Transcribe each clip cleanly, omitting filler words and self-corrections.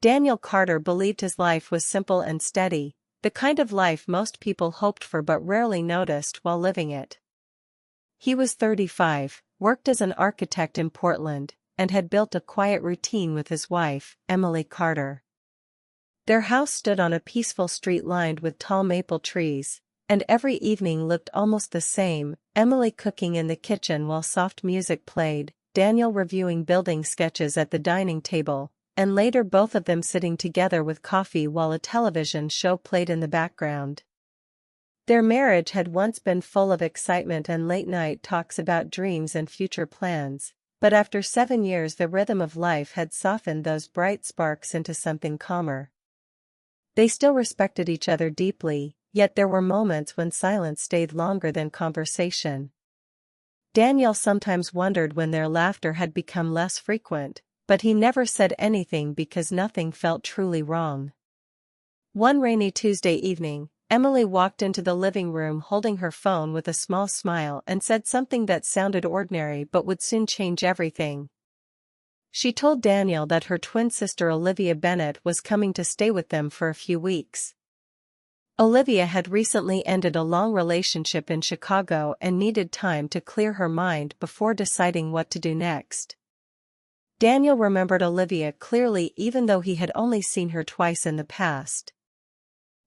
Daniel Carter believed his life was simple and steady, the kind of life most people hoped for but rarely noticed while living it. He was 35, worked as an architect in Portland, and had built a quiet routine with his wife, Emily Carter. Their house stood on a peaceful street lined with tall maple trees, and every evening looked almost the same, Emily cooking in the kitchen while soft music played, Daniel reviewing building sketches at the dining table, and later both of them sitting together with coffee while a television show played in the background. Their marriage had once been full of excitement and late-night talks about dreams and future plans, but after 7 years the rhythm of life had softened those bright sparks into something calmer. They still respected each other deeply, yet there were moments when silence stayed longer than conversation. Daniel sometimes wondered when their laughter had become less frequent, but he never said anything because nothing felt truly wrong. One rainy Tuesday evening, Emily walked into the living room holding her phone with a small smile and said something that sounded ordinary but would soon change everything. She told Daniel that her twin sister Olivia Bennett was coming to stay with them for a few weeks. Olivia had recently ended a long relationship in Chicago and needed time to clear her mind before deciding what to do next. Daniel remembered Olivia clearly even though he had only seen her twice in the past.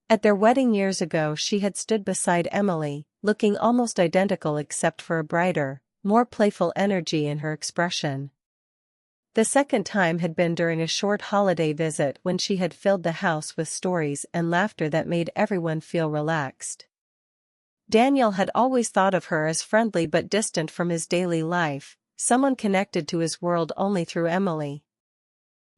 At their wedding years ago she had stood beside Emily, looking almost identical except for a brighter, more playful energy in her expression. The second time had been during a short holiday visit when she had filled the house with stories and laughter that made everyone feel relaxed. Daniel had always thought of her as friendly but distant from his daily life, someone connected to his world only through Emily.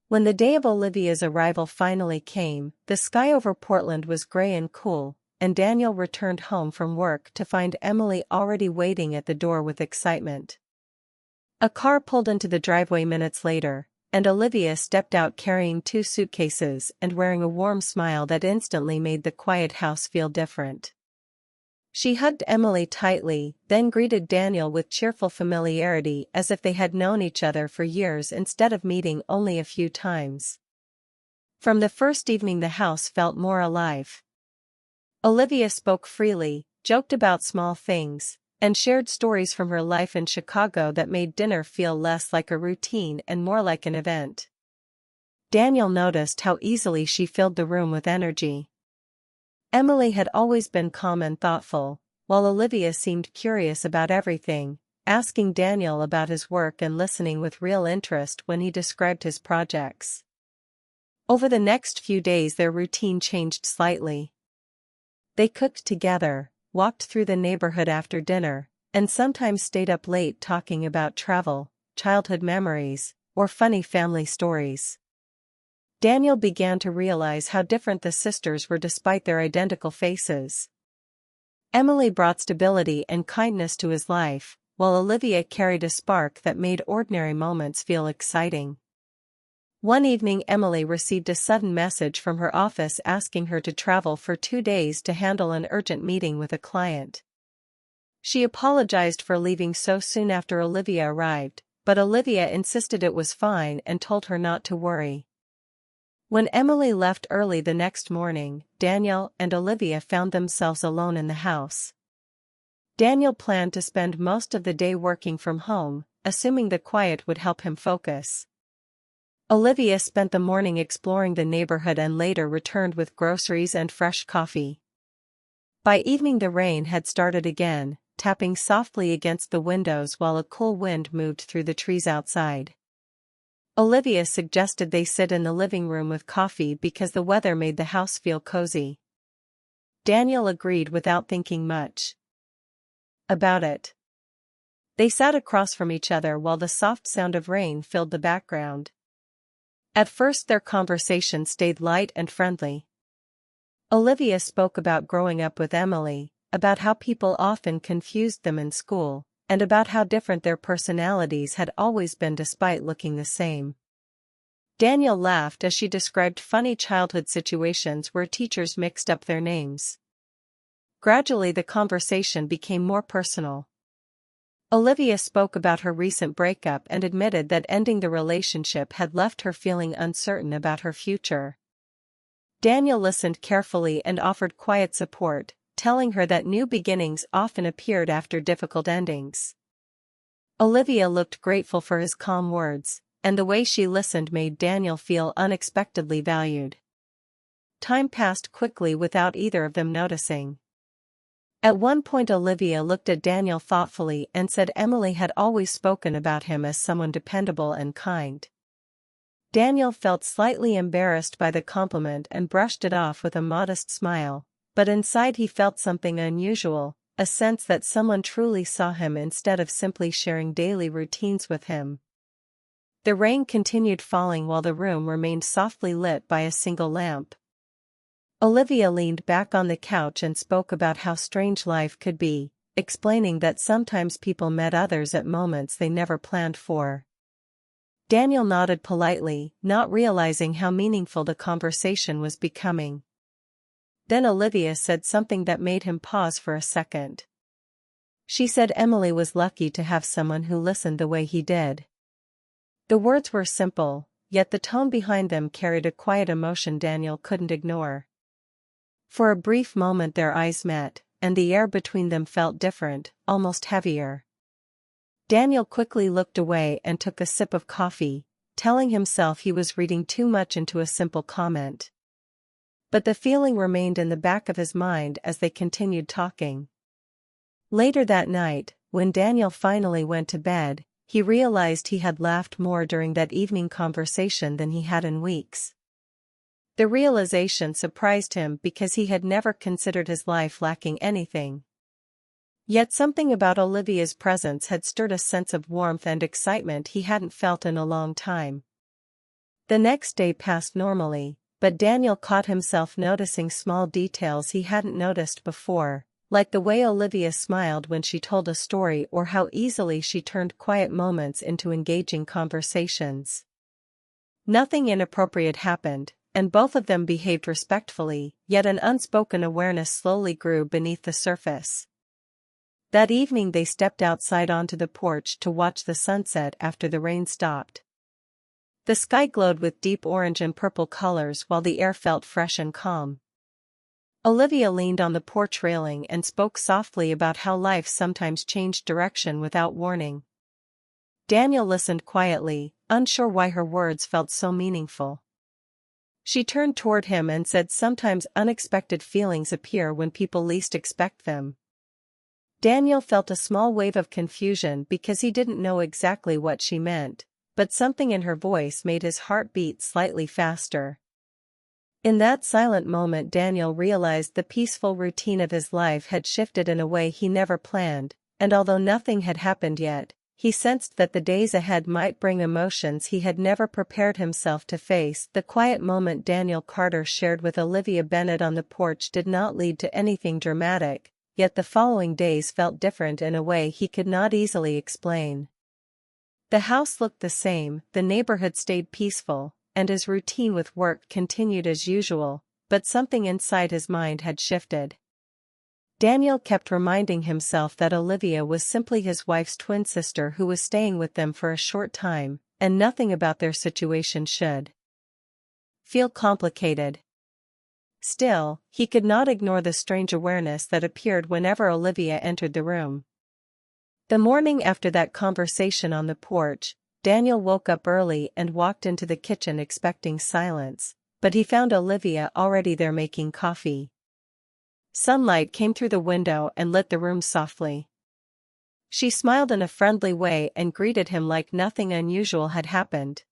When the day of Olivia's arrival finally came, the sky over Portland was gray and cool, and Daniel returned home from work to find Emily already waiting at the door with excitement. A car pulled into the driveway minutes later, and Olivia stepped out carrying 2 suitcases and wearing a warm smile that instantly made the quiet house feel different. She hugged Emily tightly, then greeted Daniel with cheerful familiarity as if they had known each other for years instead of meeting only a few times. From the first evening the house felt more alive. Olivia spoke freely, joked about small things, and shared stories from her life in Chicago that made dinner feel less like a routine and more like an event. Daniel noticed how easily she filled the room with energy. Emily had always been calm and thoughtful, while Olivia seemed curious about everything, asking Daniel about his work and listening with real interest when he described his projects. Over the next few days their routine changed slightly. They cooked together, walked through the neighborhood after dinner, and sometimes stayed up late talking about travel, childhood memories, or funny family stories. Daniel began to realize how different the sisters were despite their identical faces. Emily brought stability and kindness to his life, while Olivia carried a spark that made ordinary moments feel exciting. One evening Emily received a sudden message from her office asking her to travel for 2 days to handle an urgent meeting with a client. She apologized for leaving so soon after Olivia arrived, but Olivia insisted it was fine and told her not to worry. When Emily left early the next morning, Daniel and Olivia found themselves alone in the house. Daniel planned to spend most of the day working from home, assuming the quiet would help him focus. Olivia spent the morning exploring the neighborhood and later returned with groceries and fresh coffee. By evening the rain had started again, tapping softly against the windows while a cool wind moved through the trees outside. Olivia suggested they sit in the living room with coffee because the weather made the house feel cozy. Daniel agreed without thinking much about it. They sat across from each other while the soft sound of rain filled the background. At first their conversation stayed light and friendly. Olivia spoke about growing up with Emily, about how people often confused them in school, and about how different their personalities had always been despite looking the same. Daniel laughed as she described funny childhood situations where teachers mixed up their names. Gradually the conversation became more personal. Olivia spoke about her recent breakup and admitted that ending the relationship had left her feeling uncertain about her future. Daniel listened carefully and offered quiet support, telling her that new beginnings often appeared after difficult endings. Olivia looked grateful for his calm words, and the way she listened made Daniel feel unexpectedly valued. Time passed quickly without either of them noticing. At one point Olivia looked at Daniel thoughtfully and said Emily had always spoken about him as someone dependable and kind. Daniel felt slightly embarrassed by the compliment and brushed it off with a modest smile, but inside he felt something unusual, a sense that someone truly saw him instead of simply sharing daily routines with him. The rain continued falling while the room remained softly lit by a single lamp. Olivia leaned back on the couch and spoke about how strange life could be, explaining that sometimes people met others at moments they never planned for. Daniel nodded politely, not realizing how meaningful the conversation was becoming. Then Olivia said something that made him pause for a second. She said Emily was lucky to have someone who listened the way he did. The words were simple, yet the tone behind them carried a quiet emotion Daniel couldn't ignore. For a brief moment their eyes met, and the air between them felt different, almost heavier. Daniel quickly looked away and took a sip of coffee, telling himself he was reading too much into a simple comment. But the feeling remained in the back of his mind as they continued talking. Later that night, when Daniel finally went to bed, he realized he had laughed more during that evening conversation than he had in weeks. The realization surprised him because he had never considered his life lacking anything. Yet something about Olivia's presence had stirred a sense of warmth and excitement he hadn't felt in a long time. The next day passed normally, but Daniel caught himself noticing small details he hadn't noticed before, like the way Olivia smiled when she told a story or how easily she turned quiet moments into engaging conversations. Nothing inappropriate happened, and both of them behaved respectfully, yet an unspoken awareness slowly grew beneath the surface. That evening they stepped outside onto the porch to watch the sunset after the rain stopped. The sky glowed with deep orange and purple colors while the air felt fresh and calm. Olivia leaned on the porch railing and spoke softly about how life sometimes changed direction without warning. Daniel listened quietly, unsure why her words felt so meaningful. She turned toward him and said sometimes unexpected feelings appear when people least expect them. Daniel felt a small wave of confusion because he didn't know exactly what she meant, but something in her voice made his heart beat slightly faster. In that silent moment Daniel realized the peaceful routine of his life had shifted in a way he never planned, and although nothing had happened yet, he sensed that the days ahead might bring emotions he had never prepared himself to face. The quiet moment Daniel Carter shared with Olivia Bennett on the porch did not lead to anything dramatic, yet the following days felt different in a way he could not easily explain. The house looked the same, the neighborhood stayed peaceful, and his routine with work continued as usual, but something inside his mind had shifted. Daniel kept reminding himself that Olivia was simply his wife's twin sister who was staying with them for a short time, and nothing about their situation should feel complicated. Still, he could not ignore the strange awareness that appeared whenever Olivia entered the room. The morning after that conversation on the porch, Daniel woke up early and walked into the kitchen expecting silence, but he found Olivia already there making coffee. Sunlight came through the window and lit the room softly. She smiled in a friendly way and greeted him like nothing unusual had happened.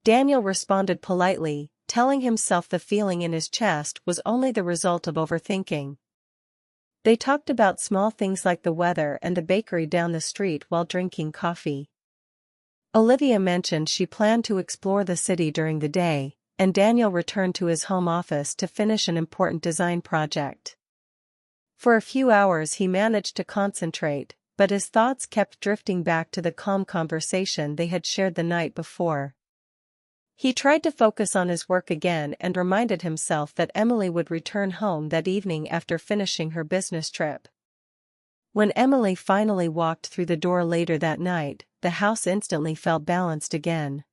Daniel responded politely, telling himself the feeling in his chest was only the result of overthinking. They talked about small things like the weather and the bakery down the street while drinking coffee. Olivia mentioned she planned to explore the city during the day, and Daniel returned to his home office to finish an important design project. For a few hours he managed to concentrate, but his thoughts kept drifting back to the calm conversation they had shared the night before. He tried to focus on his work again and reminded himself that Emily would return home that evening after finishing her business trip. When Emily finally walked through the door later that night, the house instantly felt balanced again.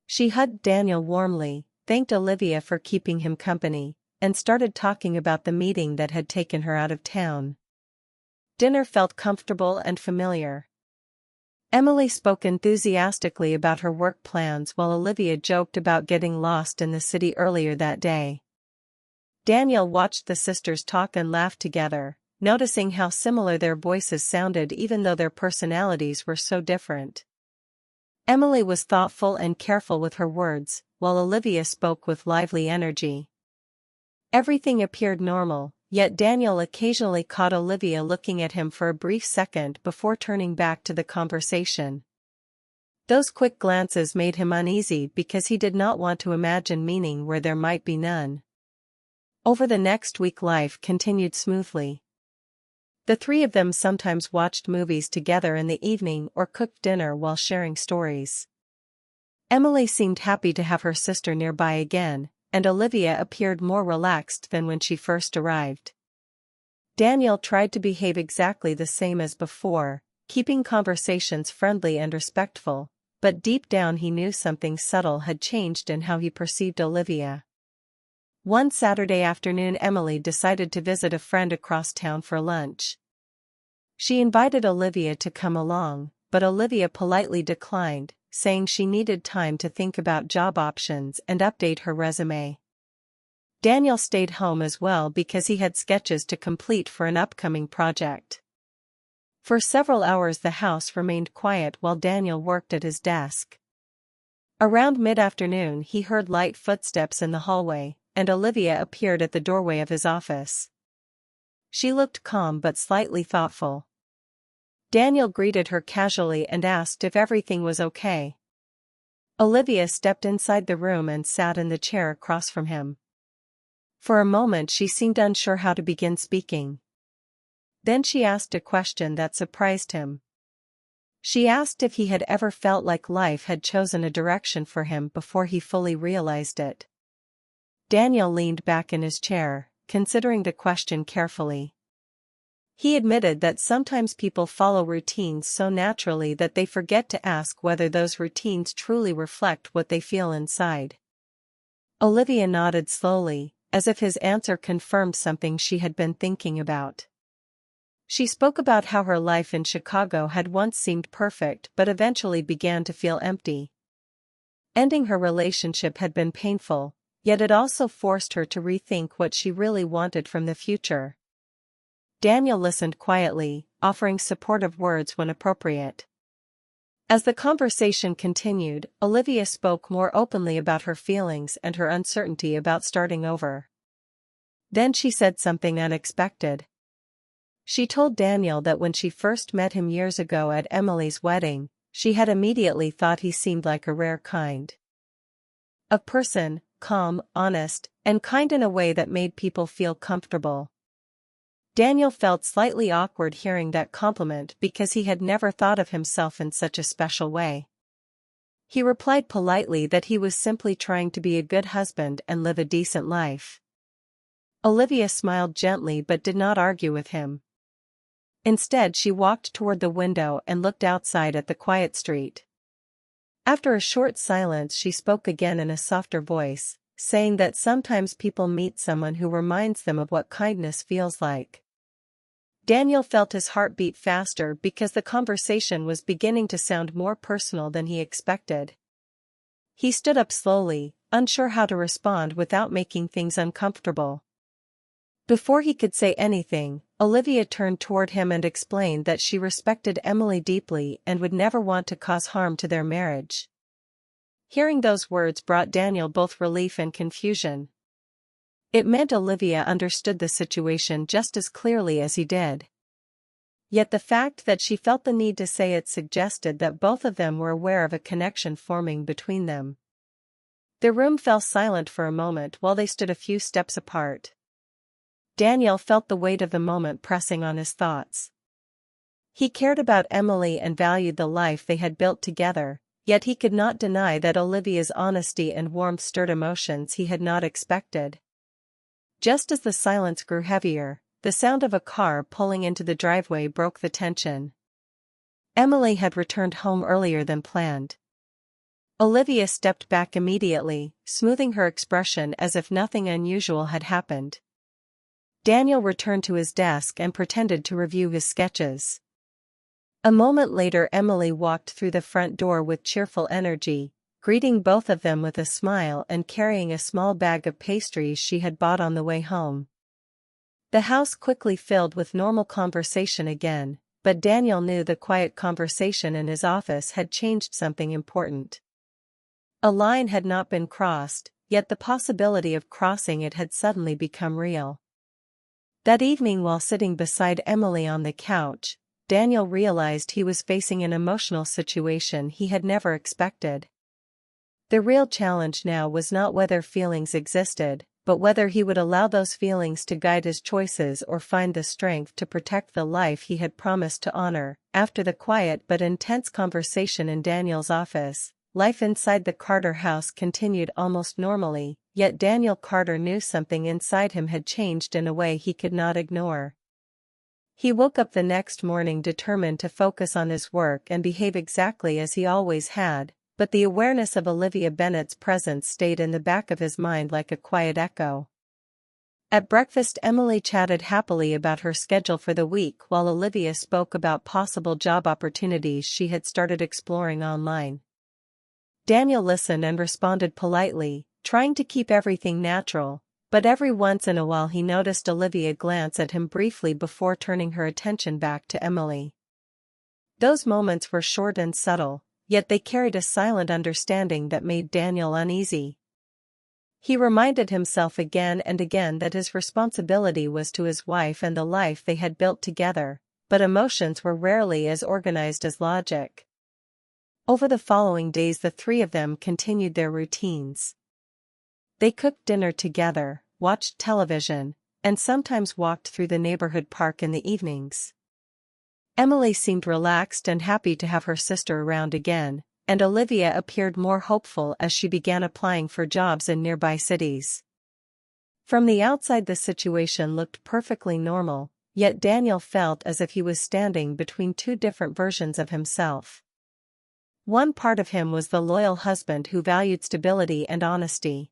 She hugged Daniel warmly, thanked Olivia for keeping him company, and started talking about the meeting that had taken her out of town. Dinner felt comfortable and familiar. Emily spoke enthusiastically about her work plans while Olivia joked about getting lost in the city earlier that day. Daniel watched the sisters talk and laugh together, noticing how similar their voices sounded even though their personalities were so different. Emily was thoughtful and careful with her words, while Olivia spoke with lively energy. Everything appeared normal, yet Daniel occasionally caught Olivia looking at him for a brief second before turning back to the conversation. Those quick glances made him uneasy because he did not want to imagine meaning where there might be none. Over the next week life continued smoothly. The three of them sometimes watched movies together in the evening or cooked dinner while sharing stories. Emily seemed happy to have her sister nearby again, and Olivia appeared more relaxed than when she first arrived. Daniel tried to behave exactly the same as before, keeping conversations friendly and respectful, but deep down he knew something subtle had changed in how he perceived Olivia. One Saturday afternoon Emily decided to visit a friend across town for lunch. She invited Olivia to come along, but Olivia politely declined, saying she needed time to think about job options and update her resume. Daniel stayed home as well because he had sketches to complete for an upcoming project. For several hours the house remained quiet while Daniel worked at his desk. Around mid-afternoon he heard light footsteps in the hallway, and Olivia appeared at the doorway of his office. She looked calm but slightly thoughtful. Daniel greeted her casually and asked if everything was okay. Olivia stepped inside the room and sat in the chair across from him. For a moment she seemed unsure how to begin speaking. Then she asked a question that surprised him. She asked if he had ever felt like life had chosen a direction for him before he fully realized it. Daniel leaned back in his chair, considering the question carefully. He admitted that sometimes people follow routines so naturally that they forget to ask whether those routines truly reflect what they feel inside. Olivia nodded slowly, as if his answer confirmed something she had been thinking about. She spoke about how her life in Chicago had once seemed perfect but eventually began to feel empty. Ending her relationship had been painful, yet it also forced her to rethink what she really wanted from the future. Daniel listened quietly, offering supportive words when appropriate. As the conversation continued, Olivia spoke more openly about her feelings and her uncertainty about starting over. Then she said something unexpected. She told Daniel that when she first met him years ago at Emily's wedding, she had immediately thought he seemed like a rare kind of person, calm, honest, and kind in a way that made people feel comfortable. Daniel felt slightly awkward hearing that compliment because he had never thought of himself in such a special way. He replied politely that he was simply trying to be a good husband and live a decent life. Olivia smiled gently but did not argue with him. Instead she walked toward the window and looked outside at the quiet street. After a short silence she spoke again in a softer voice, saying that sometimes people meet someone who reminds them of what kindness feels like. Daniel felt his heart beat faster because the conversation was beginning to sound more personal than he expected. He stood up slowly, unsure how to respond without making things uncomfortable. Before he could say anything, Olivia turned toward him and explained that she respected Emily deeply and would never want to cause harm to their marriage. Hearing those words brought Daniel both relief and confusion. It meant Olivia understood the situation just as clearly as he did. Yet the fact that she felt the need to say it suggested that both of them were aware of a connection forming between them. The room fell silent for a moment while they stood a few steps apart. Daniel felt the weight of the moment pressing on his thoughts. He cared about Emily and valued the life they had built together, yet he could not deny that Olivia's honesty and warmth stirred emotions he had not expected. Just as the silence grew heavier, The sound of a car pulling into the driveway broke the tension. Emily had returned home earlier than planned. Olivia stepped back immediately, smoothing her expression as if nothing unusual had happened. Daniel returned to his desk and pretended to review his sketches. A moment later, Emily walked through the front door with cheerful energy, greeting both of them with a smile and carrying a small bag of pastries she had bought on the way home. The house quickly filled with normal conversation again, but Daniel knew the quiet conversation in his office had changed something important. A line had not been crossed, yet the possibility of crossing it had suddenly become real. That evening, while sitting beside Emily on the couch, Daniel realized he was facing an emotional situation he had never expected. The real challenge now was not whether feelings existed, but whether he would allow those feelings to guide his choices or find the strength to protect the life he had promised to honor. After the quiet but intense conversation in Daniel's office, life inside the Carter house continued almost normally, yet Daniel Carter knew something inside him had changed in a way he could not ignore. He woke up the next morning determined to focus on his work and behave exactly as he always had, but the awareness of Olivia Bennet's presence stayed in the back of his mind like a quiet echo. At breakfast, Emily chatted happily about her schedule for the week while Olivia spoke about possible job opportunities she had started exploring online. Daniel listened and responded politely, trying to keep everything natural, but every once in a while he noticed Olivia glance at him briefly before turning her attention back to Emily. Those moments were short and subtle, yet they carried a silent understanding that made Daniel uneasy. He reminded himself again and again that his responsibility was to his wife and the life they had built together, but emotions were rarely as organized as logic. Over the following days, the three of them continued their routines. They cooked dinner together, watched television, and sometimes walked through the neighborhood park in the evenings. Emily seemed relaxed and happy to have her sister around again, and Olivia appeared more hopeful as she began applying for jobs in nearby cities. From the outside, the situation looked perfectly normal, yet Daniel felt as if he was standing between two different versions of himself. One part of him was the loyal husband who valued stability and honesty.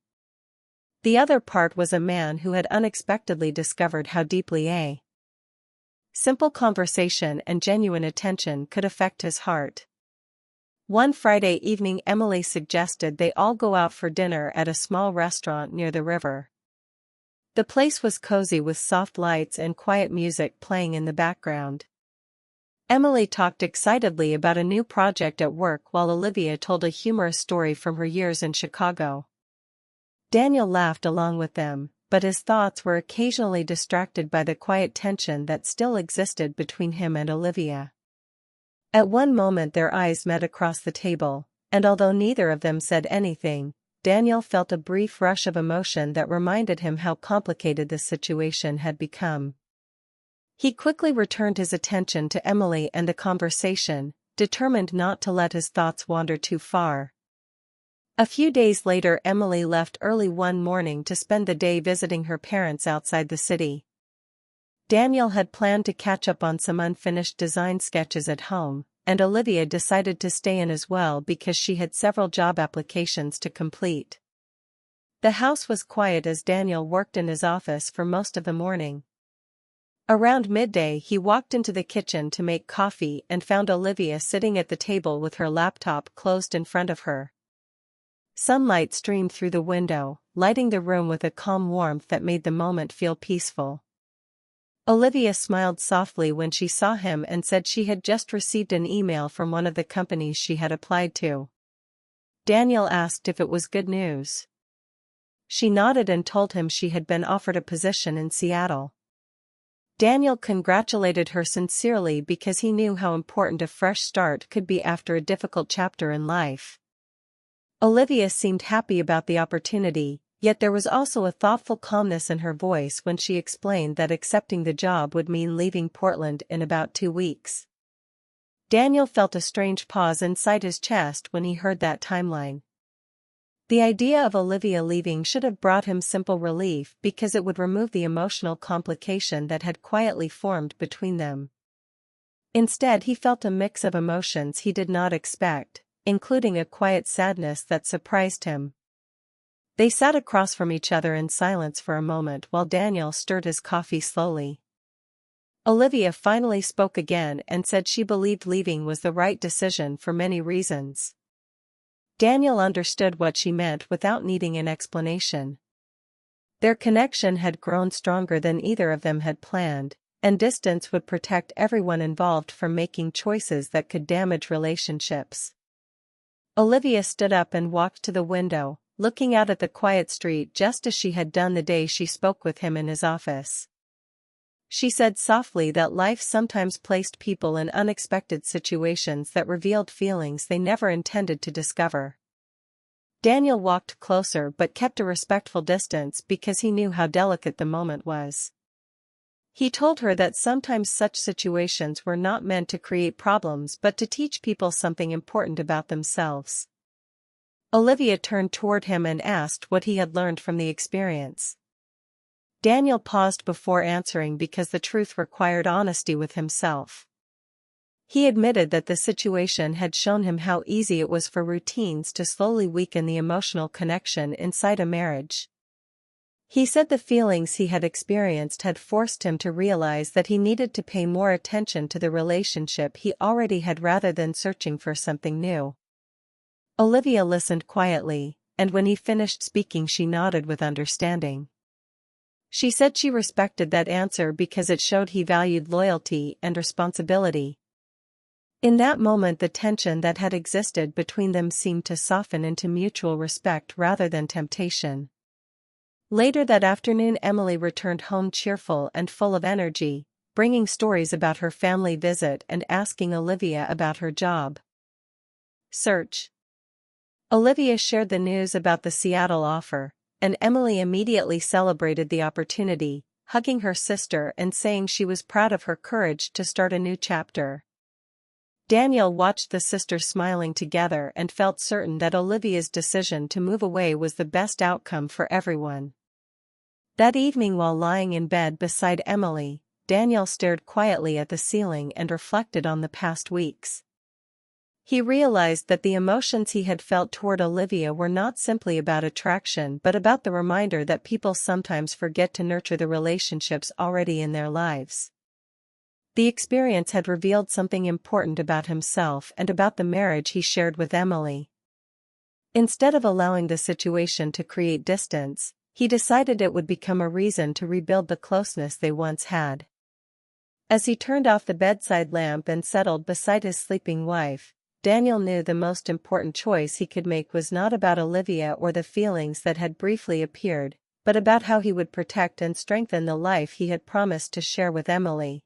The other part was a man who had unexpectedly discovered how deeply a simple conversation and genuine attention could affect his heart. One Friday evening, Emily suggested they all go out for dinner at a small restaurant near the river. The place was cozy with soft lights and quiet music playing in the background. Emily talked excitedly about a new project at work while Olivia told a humorous story from her years in Chicago. Daniel laughed along with them, but his thoughts were occasionally distracted by the quiet tension that still existed between him and Olivia. At one moment their eyes met across the table, and although neither of them said anything, Daniel felt a brief rush of emotion that reminded him how complicated the situation had become. He quickly returned his attention to Emily and the conversation, determined not to let his thoughts wander too far. A few days later, Emily left early one morning to spend the day visiting her parents outside the city. Daniel had planned to catch up on some unfinished design sketches at home, and Olivia decided to stay in as well because she had several job applications to complete. The house was quiet as Daniel worked in his office for most of the morning. Around midday, he walked into the kitchen to make coffee and found Olivia sitting at the table with her laptop closed in front of her. Sunlight streamed through the window, lighting the room with a calm warmth that made the moment feel peaceful. Olivia smiled softly when she saw him and said she had just received an email from one of the companies she had applied to. Daniel asked if it was good news. She nodded and told him she had been offered a position in Seattle. Daniel congratulated her sincerely because he knew how important a fresh start could be after a difficult chapter in life. Olivia seemed happy about the opportunity, yet there was also a thoughtful calmness in her voice when she explained that accepting the job would mean leaving Portland in about 2 weeks. Daniel felt a strange pause inside his chest when he heard that timeline. The idea of Olivia leaving should have brought him simple relief because it would remove the emotional complication that had quietly formed between them. Instead, he felt a mix of emotions he did not expect, including a quiet sadness that surprised him. They sat across from each other in silence for a moment while Daniel stirred his coffee slowly. Olivia finally spoke again and said she believed leaving was the right decision for many reasons. Daniel understood what she meant without needing an explanation. Their connection had grown stronger than either of them had planned, and distance would protect everyone involved from making choices that could damage relationships. Olivia stood up and walked to the window, looking out at the quiet street just as she had done the day she spoke with him in his office. She said softly that life sometimes placed people in unexpected situations that revealed feelings they never intended to discover. Daniel walked closer but kept a respectful distance because he knew how delicate the moment was. He told her that sometimes such situations were not meant to create problems but to teach people something important about themselves. Olivia turned toward him and asked what he had learned from the experience. Daniel paused before answering because the truth required honesty with himself. He admitted that the situation had shown him how easy it was for routines to slowly weaken the emotional connection inside a marriage. He said the feelings he had experienced had forced him to realize that he needed to pay more attention to the relationship he already had rather than searching for something new. Olivia listened quietly, and when he finished speaking she nodded with understanding. She said she respected that answer because it showed he valued loyalty and responsibility. In that moment the tension that had existed between them seemed to soften into mutual respect rather than temptation. Later that afternoon Emily returned home cheerful and full of energy, bringing stories about her family visit and asking Olivia about her job search. Olivia shared the news about the Seattle offer, and Emily immediately celebrated the opportunity, hugging her sister and saying she was proud of her courage to start a new chapter. Daniel watched the sisters smiling together and felt certain that Olivia's decision to move away was the best outcome for everyone. That evening while lying in bed beside Emily, Daniel stared quietly at the ceiling and reflected on the past weeks. He realized that the emotions he had felt toward Olivia were not simply about attraction but about the reminder that people sometimes forget to nurture the relationships already in their lives. The experience had revealed something important about himself and about the marriage he shared with Emily. Instead of allowing the situation to create distance, he decided it would become a reason to rebuild the closeness they once had. As he turned off the bedside lamp and settled beside his sleeping wife, Daniel knew the most important choice he could make was not about Olivia or the feelings that had briefly appeared, but about how he would protect and strengthen the life he had promised to share with Emily.